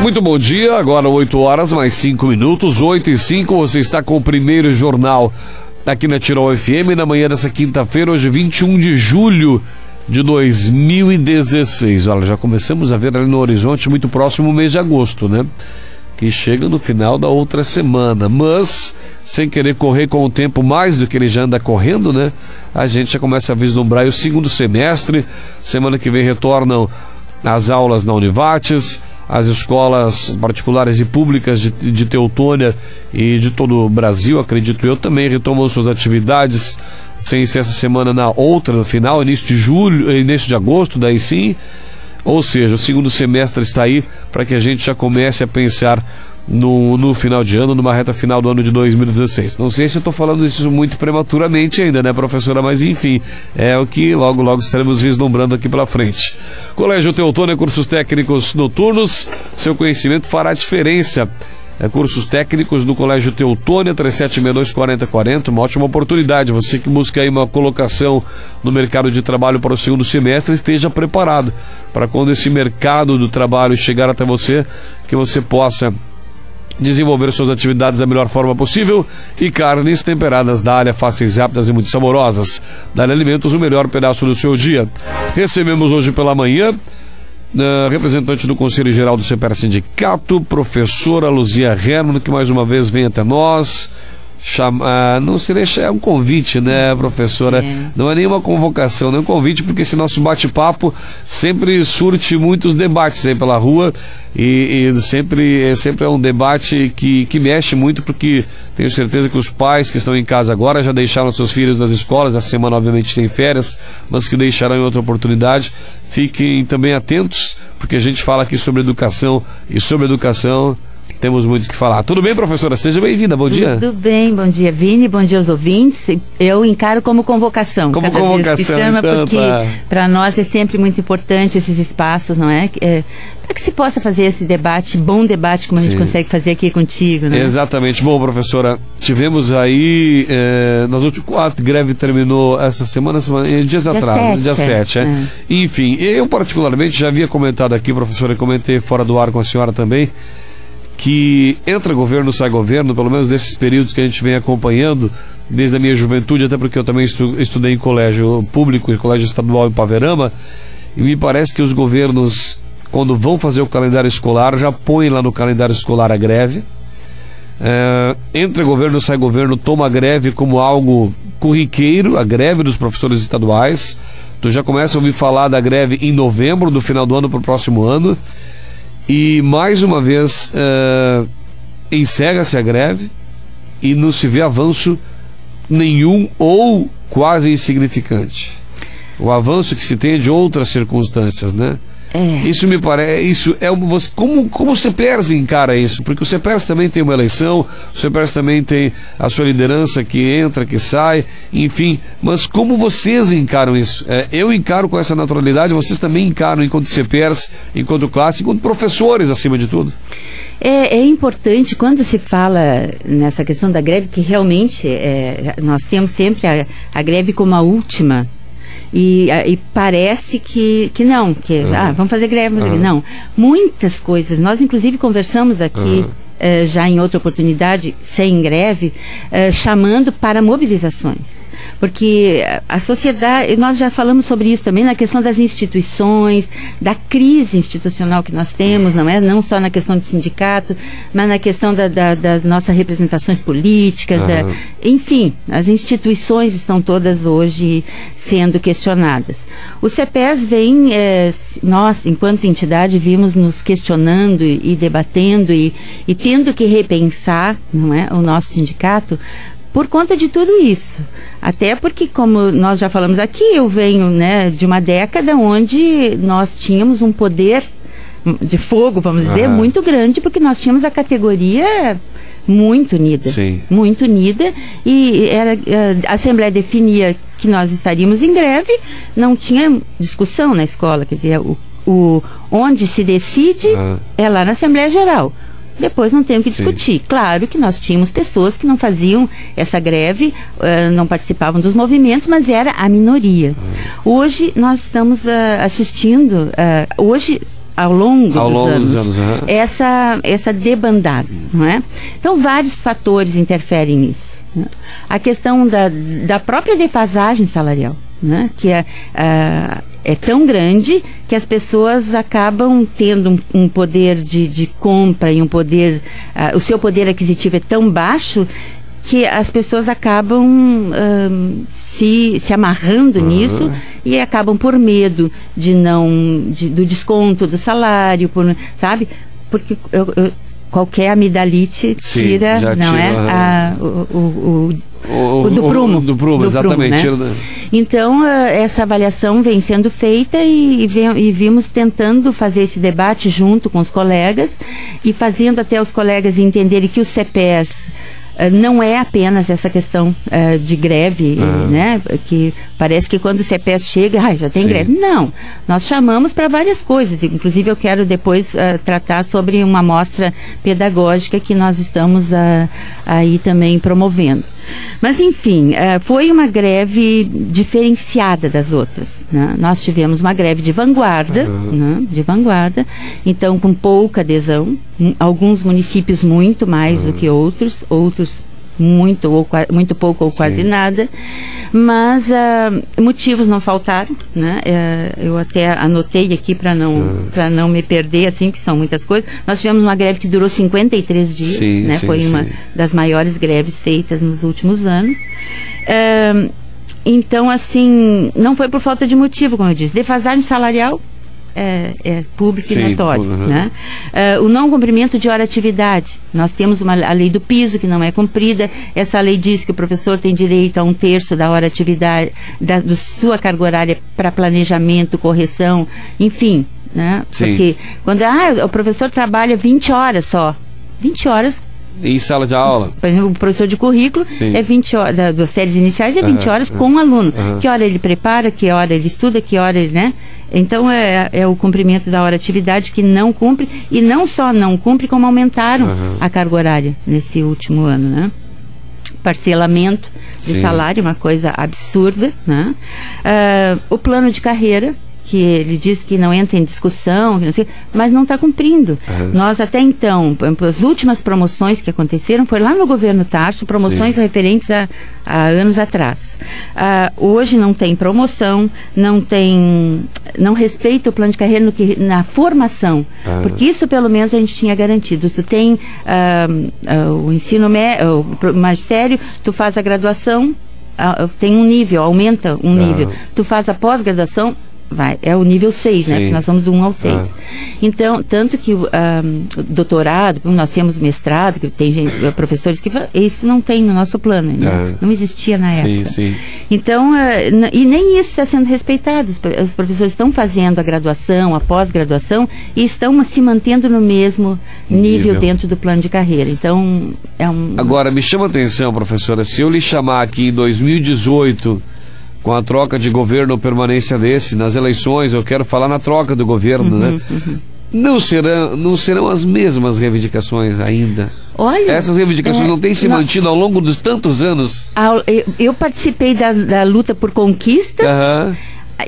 Muito bom dia, agora 8 horas mais 5 minutos, 8h05, você está com o primeiro jornal aqui na Tirol FM, na manhã dessa quinta-feira, hoje 21 de julho de 2016. Olha, já começamos a ver ali no horizonte muito próximo o mês de agosto, né? Que chega no final da outra semana, mas sem querer correr com o tempo mais do que ele já anda correndo, né? A gente já começa a vislumbrar o segundo semestre. Semana que vem retornam as aulas na Univates, as escolas particulares e públicas de Teutônia e de todo o Brasil, acredito eu, também retomam suas atividades, sem ser essa semana, na outra, no final, início de julho, início de agosto, daí sim. Ou seja, o segundo semestre está aí para que a gente já comece a pensar no final de ano, numa reta final do ano de 2016. Não sei se eu estou falando isso muito prematuramente ainda, né, professora? Mas enfim, é o que logo estaremos vislumbrando aqui pela frente. Colégio Teutônia, cursos técnicos noturnos, seu conhecimento fará diferença. Cursos técnicos no Colégio Teutônia, 3762-4040, uma ótima oportunidade. Você que busca aí uma colocação no mercado de trabalho para o segundo semestre, esteja preparado para quando esse mercado do trabalho chegar até você, que você possa desenvolver suas atividades da melhor forma possível. E carnes temperadas Dália, fáceis, rápidas e muito saborosas. Dália Alimentos, o melhor pedaço do seu dia. Recebemos hoje pela manhã representante do Conselho Geral do CEPER Sindicato, professora Luzia Herman, que mais uma vez vem até nós. Não seria, é um convite, né, professora? Sim. Não é nenhuma convocação, não é um convite, porque esse nosso bate-papo sempre surte muitos debates aí pela rua e sempre é um debate que mexe muito, porque tenho certeza que os pais que estão em casa agora já deixaram seus filhos nas escolas. Essa semana obviamente tem férias, mas que deixarão em outra oportunidade. Fiquem também atentos, porque a gente fala aqui sobre educação, e sobre educação temos muito o que falar. Tudo bem, professora? Seja bem-vinda, bom dia. Tudo bem, bom dia, Vini, bom dia aos ouvintes. Eu encaro como convocação. Como cada convocação, vez que chama, então, porque para nós é sempre muito importante esses espaços, não é? Para que se possa fazer esse debate, bom debate, como a gente consegue fazer aqui contigo, né? Exatamente. Bom, professora, tivemos aí, nas últimas 4, greve terminou essa semana dias atrás, dia 7, Enfim, eu particularmente já havia comentado aqui, professora, e comentei fora do ar com a senhora também, que entra governo, sai governo, pelo menos desses períodos que a gente vem acompanhando desde a minha juventude, até porque eu também estudei em colégio público, em colégio estadual em Paverama, e me parece que os governos, quando vão fazer o calendário escolar, já põem lá no calendário escolar a greve. Entra governo, sai governo, toma a greve como algo corriqueiro, a greve dos professores estaduais. Tu já começa a ouvir falar da greve em novembro, do final do ano para o próximo ano. E mais uma vez encerra-se a greve e não se vê avanço nenhum ou quase insignificante. O avanço que se tem é de outras circunstâncias, né? Isso me parece, como o CEPERS encara isso? Porque o CEPERS também tem uma eleição, o CEPERS também tem a sua liderança que entra, que sai, enfim, mas como vocês encaram isso? Eu encaro com essa naturalidade, vocês também encaram enquanto CEPERS, enquanto classe, enquanto professores, acima de tudo? É importante, quando se fala nessa questão da greve, que realmente nós temos sempre a greve como a última. E parece que não, vamos fazer greve, não. Muitas coisas, nós inclusive conversamos aqui já em outra oportunidade, sem greve, chamando para mobilizações. Porque a sociedade, nós já falamos sobre isso também na questão das instituições, da crise institucional que nós temos, não só na questão de sindicato, mas na questão das nossas representações políticas, enfim, as instituições estão todas hoje sendo questionadas. O CEPERS vem, nós, enquanto entidade, vimos nos questionando e debatendo e tendo que repensar, o nosso sindicato, por conta de tudo isso. Até porque, como nós já falamos aqui, eu venho de uma década onde nós tínhamos um poder de fogo, vamos dizer, muito grande, porque nós tínhamos a categoria muito unida. Sim. Muito unida, e a Assembleia definia que nós estaríamos em greve, não tinha discussão na escola, quer dizer, onde se decide é lá na Assembleia Geral. Depois não tem o que discutir. Claro que nós tínhamos pessoas que não faziam essa greve, não participavam dos movimentos, mas era a minoria. Hoje nós estamos assistindo, hoje ao longo dos anos, essa debandada, não é? Então, vários fatores interferem nisso, né? A questão da própria defasagem salarial, né? Que é tão grande que as pessoas acabam tendo um poder de compra e o seu poder aquisitivo é tão baixo que as pessoas acabam se amarrando nisso e acabam por medo do desconto do salário, sabe? Porque qualquer amidalite tira, do prumo. Do prumo, exatamente. Prumo, né? Então, essa avaliação vem sendo feita e vimos tentando fazer esse debate junto com os colegas e fazendo até os colegas entenderem que os CEPERS não é apenas essa questão de greve, né? Que parece que quando o CEPES chega, já tem greve. Não, nós chamamos para várias coisas. Inclusive eu quero depois tratar sobre uma mostra pedagógica que nós estamos aí também promovendo. Mas, enfim, foi uma greve diferenciada das outras, né? Nós tivemos uma greve de vanguarda, né? De vanguarda, então com pouca adesão, alguns municípios muito mais do que outros muito pouco ou quase nada, mas motivos não faltaram, né? Eu até anotei aqui para não me perder, assim, que são muitas coisas. Nós tivemos uma greve que durou 53 dias, né? Foi uma das maiores greves feitas nos últimos anos. Então, assim, não foi por falta de motivo, como eu disse. Defasagem salarial é público e notório, né? O não cumprimento de hora-atividade. Nós temos a lei do piso que não é cumprida. Essa lei diz que o professor tem direito a 1/3 da hora-atividade, da sua carga horária para planejamento, correção, enfim, né? Porque quando o professor trabalha 20 horas só, 20 horas em sala de aula. Por exemplo, o professor de currículo é 20 horas, das séries iniciais é 20 horas com o aluno. Que hora ele prepara, que hora ele estuda, que hora ele, né? Então é o cumprimento da hora-atividade que não cumpre, e não só não cumpre, como aumentaram a carga horária nesse último ano, né? Parcelamento de salário, uma coisa absurda, né? O plano de carreira, que ele diz que não entra em discussão, que não sei, mas não está cumprindo. Nós até então, as últimas promoções que aconteceram foi lá no governo Tarso, promoções referentes a anos atrás. Hoje não tem promoção, não respeita o plano de carreira na formação, porque isso pelo menos a gente tinha garantido. Tu tem o ensino o magistério, tu faz a graduação, tem um nível, aumenta um nível. Tu faz a pós-graduação, é o nível 6, né? Porque nós somos do 1 ao 6. Então, tanto que o doutorado, nós temos mestrado, que tem professores que isso não tem no nosso plano, né? Não existia na época. Então, e nem isso está sendo respeitado. Os professores estão fazendo a graduação, a pós-graduação, e estão se mantendo no mesmo nível dentro do plano de carreira. Então, Agora, me chama a atenção, professora, se eu lhe chamar aqui em 2018... com a troca de governo ou permanência nas eleições, eu quero falar na troca do governo, né? Não serão as mesmas reivindicações ainda? Olha, essas reivindicações não têm se mantido ao longo dos tantos anos? Eu participei da luta por conquistas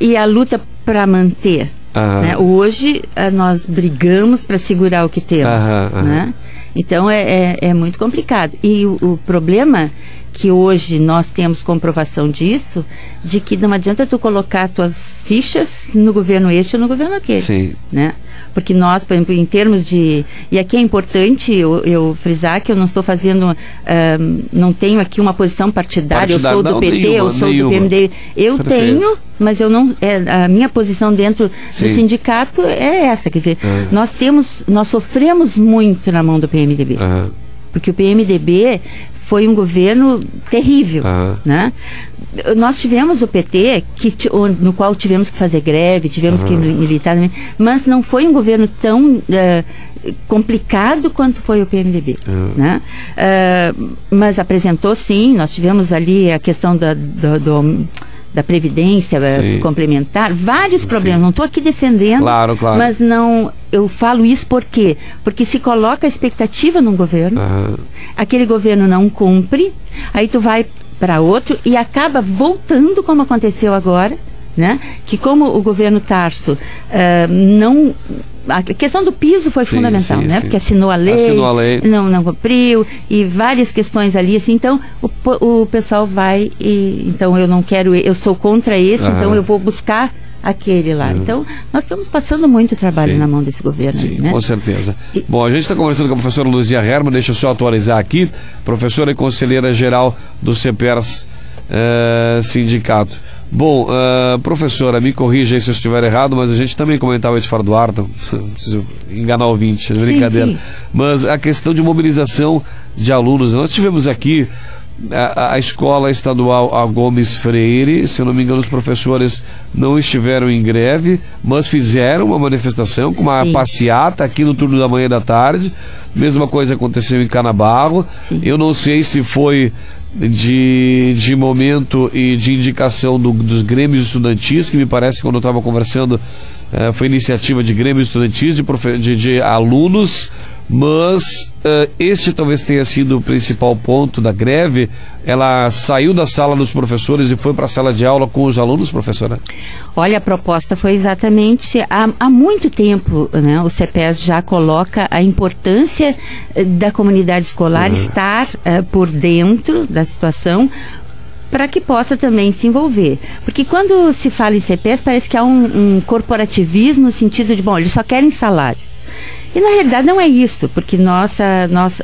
e a luta para manter. Né? Hoje nós brigamos para segurar o que temos. Né? Então é muito complicado. E o problema que hoje nós temos comprovação disso, de que não adianta tu colocar tuas fichas no governo este ou no governo aquele, né? Porque nós, por exemplo, em termos de... E aqui é importante eu frisar que eu não estou fazendo... não tenho aqui uma posição partidária, eu sou do PT, eu sou do PMDB. Eu tenho, mas eu não... a minha posição dentro do sindicato é essa, quer dizer, nós sofremos muito na mão do PMDB. Porque o PMDB foi um governo terrível, né? Nós tivemos o PT, no qual tivemos que fazer greve, tivemos que militar, mas não foi um governo tão complicado quanto foi o PMDB, né? Mas apresentou, sim, nós tivemos ali a questão da previdência complementar, vários problemas. Não estou aqui defendendo, mas não, eu falo isso por quê? Porque se coloca a expectativa num governo, aquele governo não cumpre, aí tu vai para outro e acaba voltando, como aconteceu agora, né? Que como o governo Tarso não... A questão do piso foi fundamental, né? Sim. Porque assinou a lei, não cumpriu, e várias questões ali, assim, então o pessoal vai então eu não quero, eu sou contra esse, então eu vou buscar aquele lá. Então, nós estamos passando muito trabalho na mão desse governo. Sim, né? Com certeza. Bom, a gente está conversando com a professora Luzia Herman, deixa eu só atualizar aqui, professora e conselheira geral do CEPERS Sindicato. Bom, professora, me corrija aí se eu estiver errado, mas a gente também comentava isso fora do ar, então não preciso enganar o ouvinte, brincadeira. Sim. Mas a questão de mobilização de alunos, nós tivemos aqui a escola estadual A. Gomes Freire, se eu não me engano os professores não estiveram em greve, mas fizeram uma manifestação com uma passeata aqui no turno da manhã e da tarde. Mesma coisa aconteceu em Canabarro. Eu não sei se foi de momento e de indicação dos grêmios estudantis, que me parece que quando eu estava conversando foi iniciativa de grêmios estudantis, de alunos, mas este talvez tenha sido o principal ponto da greve. Ela saiu da sala dos professores e foi para a sala de aula com os alunos, professora? Olha, a proposta foi exatamente, há muito tempo, né, o CEPERS já coloca a importância da comunidade escolar estar por dentro da situação, para que possa também se envolver. Porque quando se fala em CEPERS, parece que há um corporativismo no sentido de, bom, eles só querem salário. E na realidade não é isso, porque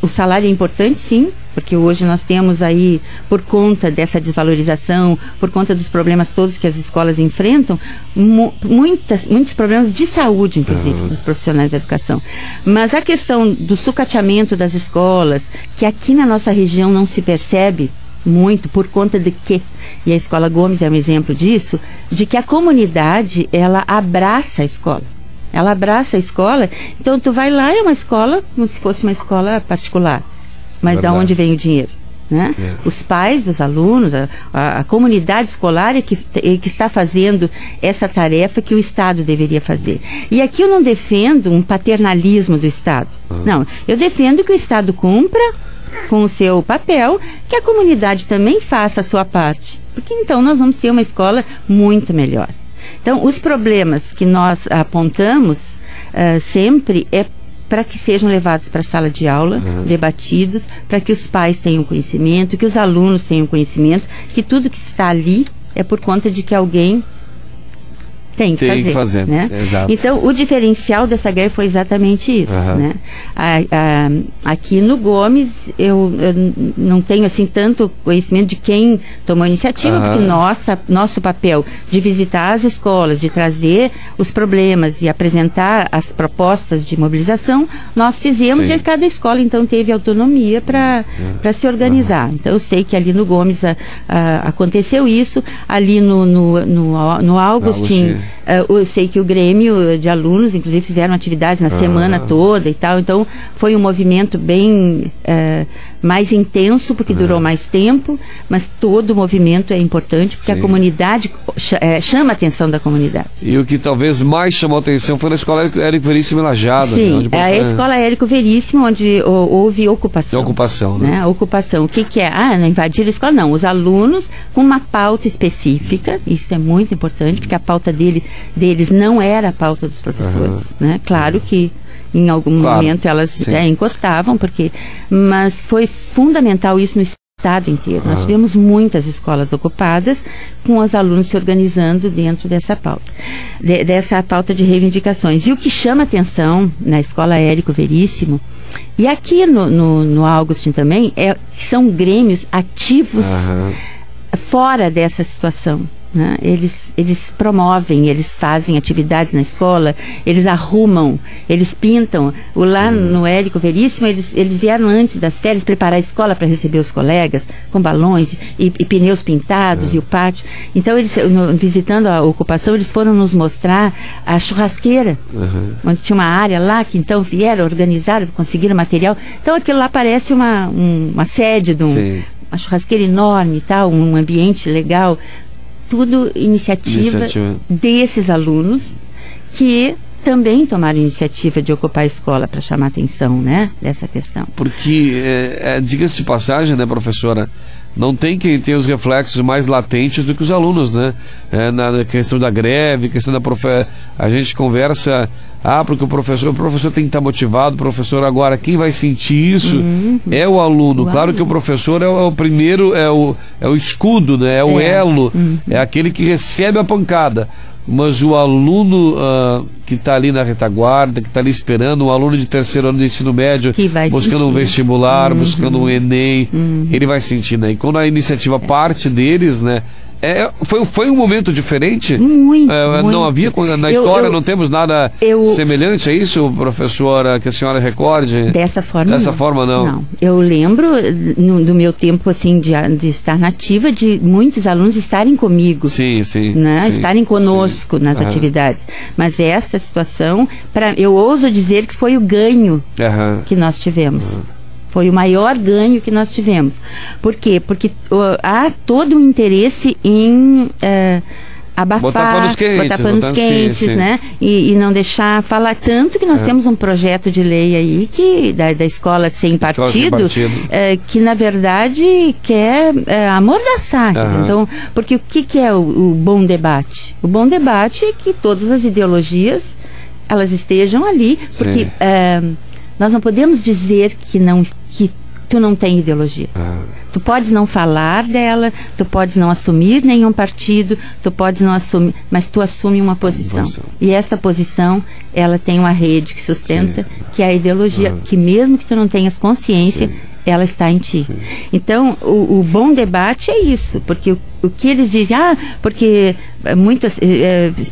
o salário é importante, sim, porque hoje nós temos aí, por conta dessa desvalorização, por conta dos problemas todos que as escolas enfrentam, muitos problemas de saúde, inclusive, dos profissionais da educação. Mas a questão do sucateamento das escolas, que aqui na nossa região não se percebe muito, por conta de que, e a Escola Gomes é um exemplo disso, de que a comunidade, ela abraça a escola. Ela abraça a escola, então tu vai lá, é uma escola como se fosse uma escola particular. Mas da onde vem o dinheiro? Né? Os pais dos alunos, a comunidade escolar é que está fazendo essa tarefa que o Estado deveria fazer. E aqui eu não defendo um paternalismo do Estado. Não, eu defendo que o Estado cumpra com o seu papel, que a comunidade também faça a sua parte. Porque então nós vamos ter uma escola muito melhor. Então, os problemas que nós apontamos sempre é para que sejam levados para a sala de aula, debatidos, para que os pais tenham conhecimento, que os alunos tenham conhecimento, que tudo que está ali é por conta de que alguém tem que fazer. Né? Exato. Então, o diferencial dessa greve foi exatamente isso. Né? Aqui no Gomes, eu não tenho assim tanto conhecimento de quem tomou a iniciativa, porque nosso papel de visitar as escolas, de trazer os problemas e apresentar as propostas de mobilização, nós fizemos. E cada escola, então, teve autonomia para se organizar. Então, eu sei que ali no Gomes aconteceu isso, ali no Augustin, eu sei que o Grêmio de alunos, inclusive, fizeram atividades na semana toda e tal, então foi um movimento bem mais intenso, porque durou mais tempo, mas todo o movimento é importante, porque a comunidade chama a atenção da comunidade. E o que talvez mais chamou a atenção foi na Escola Érico Veríssimo em Lajeado. Sim, né? A Escola Érico Veríssimo, onde houve ocupação. Ocupação, né? Ocupação. O que é? Não invadir a escola, não. Os alunos com uma pauta específica, isso é muito importante, porque a pauta deles não era a pauta dos professores, né? Claro que em algum momento elas encostavam, mas foi fundamental isso no estado inteiro. Nós tivemos muitas escolas ocupadas, com os alunos se organizando dentro dessa pauta, dessa pauta de reivindicações. E o que chama atenção na Escola Érico Veríssimo, e aqui no Augustin também, são grêmios ativos fora dessa situação. Né? Eles promovem, eles fazem atividades na escola, eles arrumam, eles pintam. Lá no Érico Veríssimo, eles vieram antes das férias preparar a escola para receber os colegas, com balões e pneus pintados e o pátio. Então, visitando a ocupação, eles foram nos mostrar a churrasqueira, onde tinha uma área lá, que então vieram, organizaram, conseguiram material. Então, aquilo lá parece uma sede de uma churrasqueira enorme e tal, um ambiente legal. Tudo iniciativa desses alunos que também tomaram iniciativa de ocupar a escola para chamar a atenção, né, dessa questão. Porque, diga-se de passagem, né, professora, não tem quem tem os reflexos mais latentes do que os alunos, né? Na questão da greve, questão da a gente conversa, porque o professor tem que estar motivado, o professor agora, quem vai sentir isso é o aluno. Claro que o professor é o primeiro, é o escudo, né? É o elo, é aquele que recebe a pancada. Mas o aluno que está ali na retaguarda, que está ali esperando, um aluno de terceiro ano de ensino médio, buscando um vestibular, buscando um Enem, ele vai sentir, né? E quando a iniciativa parte deles, né? Foi um momento diferente? Muito. Não havia, na história não temos nada semelhante a isso, professora, que a senhora recorde? Dessa forma não. Não. Eu lembro, do meu tempo, assim, de estar nativa, de muitos alunos estarem comigo. Sim. Né? Estarem conosco nas atividades. Mas esta situação, eu ouso dizer que foi o ganho que nós tivemos. Foi o maior ganho que nós tivemos. Por quê? Porque há todo um interesse em abafar, botar panos quentes, né? E não deixar falar. Tanto que nós temos um projeto de lei aí da escola sem partido, que na verdade quer amordaçar. Então, porque o que é o bom debate? O bom debate é que todas as ideologias elas estejam ali, porque nós não podemos dizer que tu não tem ideologia. Tu podes não falar dela, tu podes não assumir nenhum partido, tu podes não assumir, mas tu assume uma posição. E esta posição, ela tem uma rede que sustenta, que é a ideologia, que mesmo que tu não tenhas consciência, ela está em ti. Então, o bom debate é isso, porque o que eles dizem, porque muitos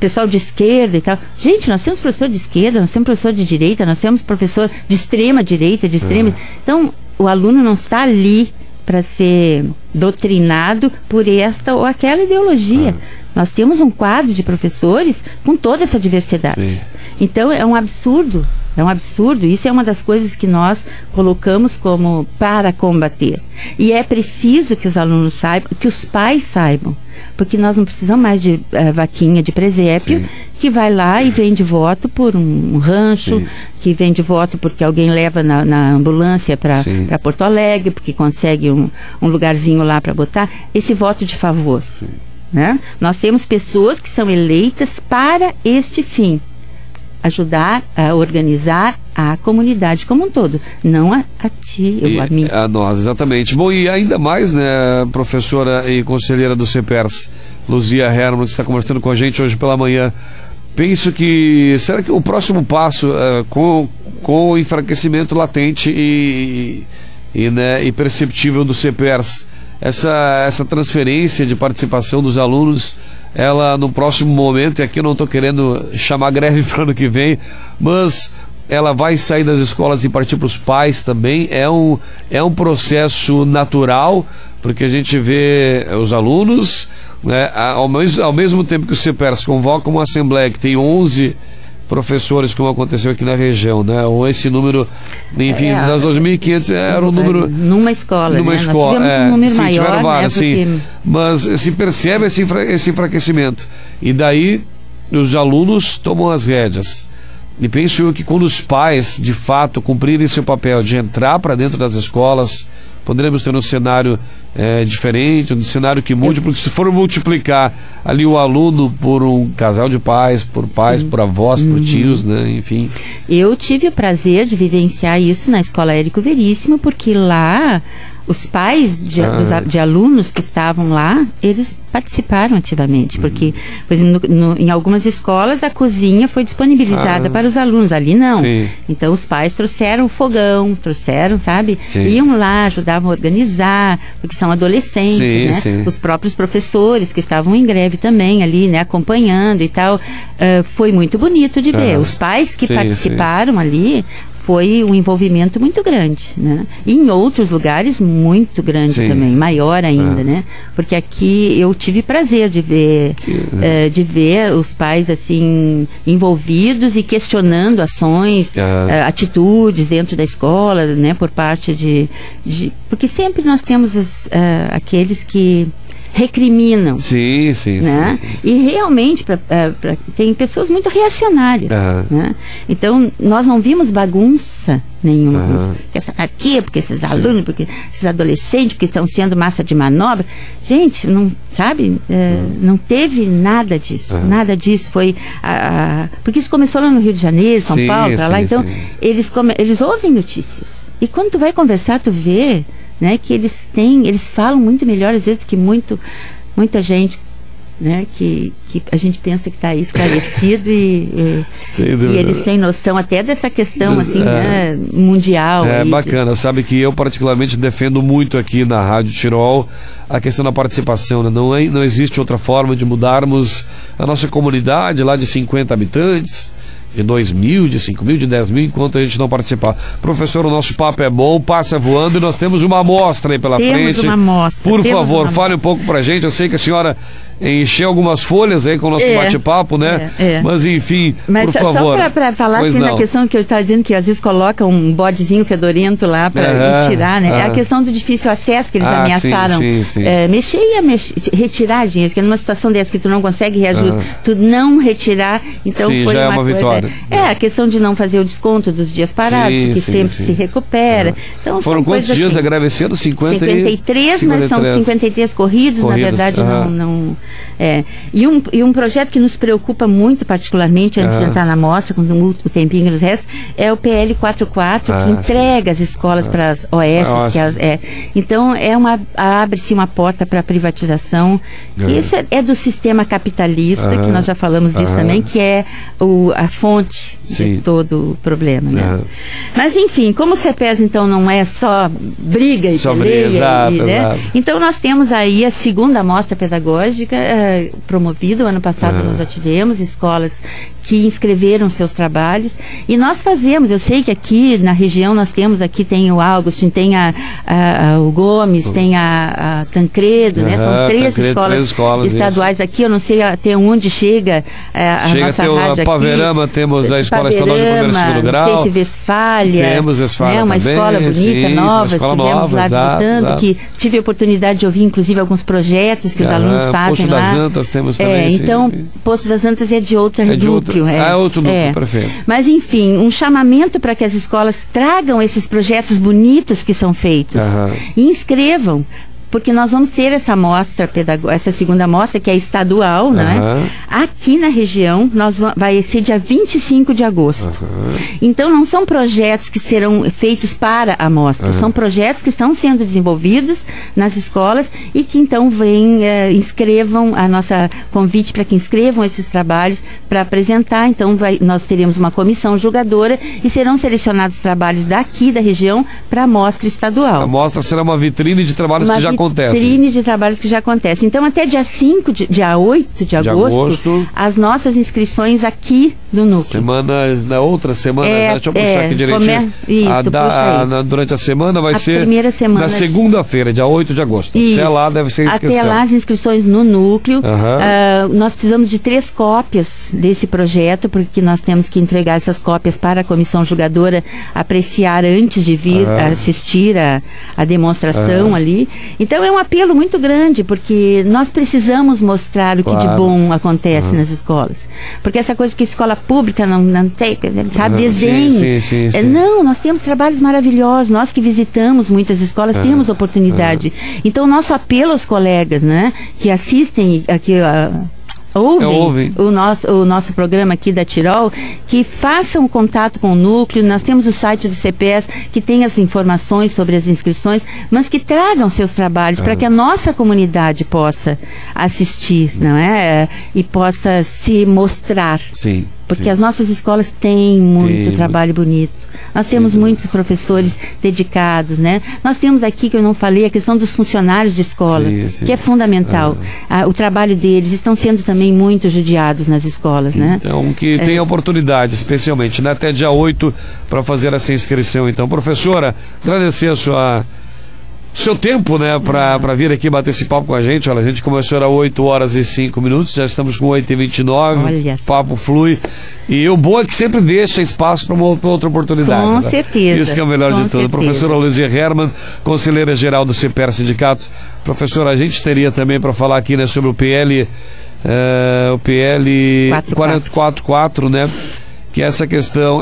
pessoal de esquerda e tal. Gente, nós temos professor de esquerda, nós temos professor de direita, nós temos professor de extrema direita, de extrema. Então, o aluno não está ali para ser doutrinado por esta ou aquela ideologia. Nós temos um quadro de professores com toda essa diversidade. Então, é um absurdo. É um absurdo. Isso é uma das coisas que nós colocamos como para combater. E é preciso que os alunos saibam, que os pais saibam. Porque nós não precisamos mais de vaquinha de presépio, que vai lá e vende voto por um rancho, que vende voto porque alguém leva na ambulância para Porto Alegre, porque consegue um lugarzinho lá para botar. Esse voto de favor. Né? Nós temos pessoas que são eleitas para este fim. Ajudar a organizar a comunidade como um todo, não a ti, a mim. A nós, exatamente. Bom, e ainda mais, né, professora e conselheira do CEPERS, Luzia Herman, que está conversando com a gente hoje pela manhã. Penso que, será que o próximo passo, com o enfraquecimento latente e perceptível do CEPERS, essa transferência de participação dos alunos, ela no próximo momento, e aqui eu não estou querendo chamar greve para o ano que vem, mas ela vai sair das escolas e partir para os pais também. É um processo natural, porque a gente vê os alunos, né, ao mesmo tempo que o CEPERS convoca uma assembleia que tem 11 professores, como aconteceu aqui na região, né? Ou esse número, enfim, das 2.500 era um número... Numa escola, numa né? escola, nós tivemos um número maior, várias, né? Porque... Mas se percebe esse enfraquecimento. E daí, os alunos tomam as rédeas. E penso eu que quando os pais, de fato, cumprirem seu papel de entrar para dentro das escolas, poderemos ter um cenário diferente, um cenário que mude, porque se for multiplicar ali o aluno por um casal de pais, por avós, por tios, né, enfim. Eu tive o prazer de vivenciar isso na Escola Érico Veríssimo, porque lá os pais de alunos que estavam lá, eles participaram ativamente, porque por exemplo, em algumas escolas a cozinha foi disponibilizada para os alunos, ali não. Então os pais trouxeram fogão, sabe? Iam lá, ajudavam a organizar, porque são adolescentes, né? Os próprios professores que estavam em greve também ali, né? Acompanhando e tal. Foi muito bonito de ver. Os pais que participaram ali, foi um envolvimento muito grande, né? E em outros lugares muito grande também, maior ainda, né? Porque aqui eu tive prazer de ver os pais assim envolvidos e questionando ações, atitudes dentro da escola, né? Por parte de porque sempre nós temos aqueles que recriminam. Sim, Né? sim. E realmente tem pessoas muito reacionárias. Né? Então, nós não vimos bagunça nenhuma. Essa anarquia, porque esses alunos, porque esses adolescentes, porque estão sendo massa de manobra. Gente, não sabe? Não teve nada disso. Nada disso. Foi porque isso começou lá no Rio de Janeiro, São Paulo, para lá. Então, eles ouvem notícias. E quando tu vai conversar, tu vê, né, que eles falam muito melhor, às vezes, que muita gente, né, que a gente pensa que está aí esclarecido e eles têm noção até dessa questão assim, né, mundial. É bacana, sabe que eu particularmente defendo muito aqui na Rádio Tirol a questão da participação, né? Não existe outra forma de mudarmos a nossa comunidade lá de 50 habitantes, de 2.000, de 5.000, de 10.000, enquanto a gente não participar. Professor, o nosso papo é bom, passa voando e nós temos uma amostra aí pela frente. Uma amostra. Por favor, fale um pouco pra gente. Eu sei que a senhora encheu algumas folhas aí com o nosso bate-papo, né? Mas enfim, por favor. Só para falar assim na questão que eu estava dizendo, que às vezes colocam um bodezinho fedorento lá para tirar, né? É a questão do difícil acesso que eles ameaçaram. Sim. Mexer e retirar dinheiro, que numa situação dessa que tu não consegue reajuste, tu não retirar, então sim, foi já uma é uma coisa. Vitória. A questão de não fazer o desconto dos dias parados, porque sempre se recupera. Então, foram quantos dias a greve esse ano? 53, mas são 53 corridos, na verdade não. E um projeto que nos preocupa muito, particularmente, antes de entrar na mostra, com o tempinho que nos resta, é o PL 44, que entrega as escolas para as OS. Então, abre-se uma porta para a privatização, que isso é do sistema capitalista, que nós já falamos disso também, que é a fonte de todo o problema. Né? Mas, enfim, como o CEPES, então, não é só briga e peleia, né? Então, nós temos aí a segunda mostra pedagógica, promovido. O ano passado nós já tivemos escolas que inscreveram seus trabalhos e nós fazemos, eu sei que aqui na região nós temos, aqui tem o Augustin, tem o Gomes, tem a Tancredo, né? São três escolas estaduais aqui, eu não sei até onde chega a nossa rádio aqui. Paverama, temos a Escola Estadual de Primeiro e Segundo Grau. Não sei se Westfália. Temos Westfália uma também, escola bonita, nova, estivemos lá visitando, que tive a oportunidade de ouvir, inclusive, alguns projetos que os alunos fazem lá. Poço das Antas temos também. Então, Poço das Antas é de outro núcleo. Outro núcleo, perfeito. Mas, enfim, um chamamento para que as escolas tragam esses projetos bonitos que são feitos e inscrevam. Porque nós vamos ter essa segunda mostra, que é estadual, né? Aqui na região, vai ser dia 25 de agosto. Então, não são projetos que serão feitos para a mostra, são projetos que estão sendo desenvolvidos nas escolas e que, então, inscrevam a nossa convite para que inscrevam esses trabalhos para apresentar. Então, nós teremos uma comissão julgadora e serão selecionados trabalhos daqui da região para a mostra estadual. A mostra será uma vitrine de trabalhos que já acontecem. Vitrine de trabalhos que já acontecem. Então, até dia 8 de agosto, as nossas inscrições aqui do núcleo. Na outra semana, deixa eu puxar aqui direitinho. Durante a semana vai ser primeira semana na segunda-feira, dia 8 de agosto. Isso. Até lá deve ser a inscrição. Até lá as inscrições no núcleo. Nós precisamos de 3 cópias desse projeto, porque nós temos que entregar essas cópias para a comissão julgadora apreciar antes de vir assistir a demonstração ali. Então é um apelo muito grande, porque nós precisamos mostrar o que de bom acontece nas escolas. Porque essa coisa que escola pública não tem, sabe, desenho. Sim. Não, nós temos trabalhos maravilhosos, nós que visitamos muitas escolas temos oportunidade. Então o nosso apelo aos colegas, né, que assistem aqui ouvem o nosso programa aqui da Tirol, que façam contato com o núcleo. Nós temos o site do CEPES que tem as informações sobre as inscrições, mas que tragam seus trabalhos para que a nossa comunidade possa assistir, não é? E possa se mostrar. Sim. Porque as nossas escolas têm muito trabalho bonito. Nós temos muitos professores dedicados, né? Nós temos aqui, que eu não falei, a questão dos funcionários de escola, que é fundamental. O trabalho deles estão sendo também muito judiados nas escolas, né? Então, que tem oportunidade, especialmente, né? Até dia 8, para fazer essa inscrição. Então, professora, agradecer seu tempo, né, para vir aqui bater esse papo com a gente. Olha, a gente começou às 8h05, já estamos com 8h29, o papo flui. E o bom é que sempre deixa espaço para uma outra oportunidade. Com certeza. Isso que é o melhor de tudo. Professora Luzia Hermann, conselheira geral do CEPER Sindicato, Professor, a gente teria também para falar aqui, né, sobre o PL 444, né? Que é essa questão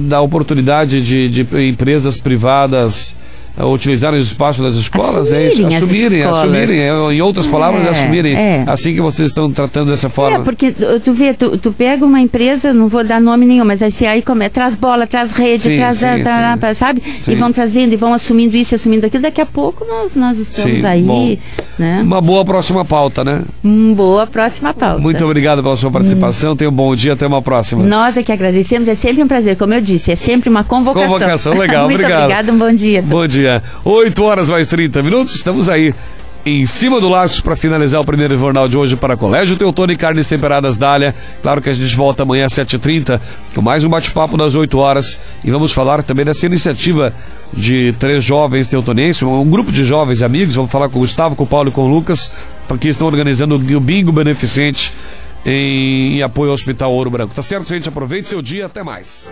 da oportunidade de empresas privadas utilizarem os espaços das escolas, assumirem, em outras palavras, assumirem, assim que vocês estão tratando dessa forma. Porque tu vê, tu pega uma empresa, não vou dar nome nenhum, mas aí traz bola, traz rede, sabe? Sim. E vão trazendo, e vão assumindo isso, assumindo aquilo, daqui a pouco nós estamos aí, bom, né? Uma boa próxima pauta, né? Boa próxima pauta. Muito obrigado pela sua participação, tenha um bom dia, até uma próxima. Nós é que agradecemos, é sempre um prazer, como eu disse, é sempre uma convocação. Convocação, legal, Muito obrigado. Obrigado, um bom dia. Bom dia. 8 horas mais 30 minutos, estamos aí em cima do laço para finalizar o primeiro jornal de hoje para Colégio Teutônia e Carnes Temperadas Dália. Claro que a gente volta amanhã às 7h30 com mais um bate-papo das 8 horas e vamos falar também dessa iniciativa de 3 jovens teutonenses, um grupo de jovens amigos. Vamos falar com o Gustavo, com o Paulo e com o Lucas, porque estão organizando o bingo beneficente em apoio ao Hospital Ouro Branco. Tá certo, gente? Aproveite seu dia, até mais.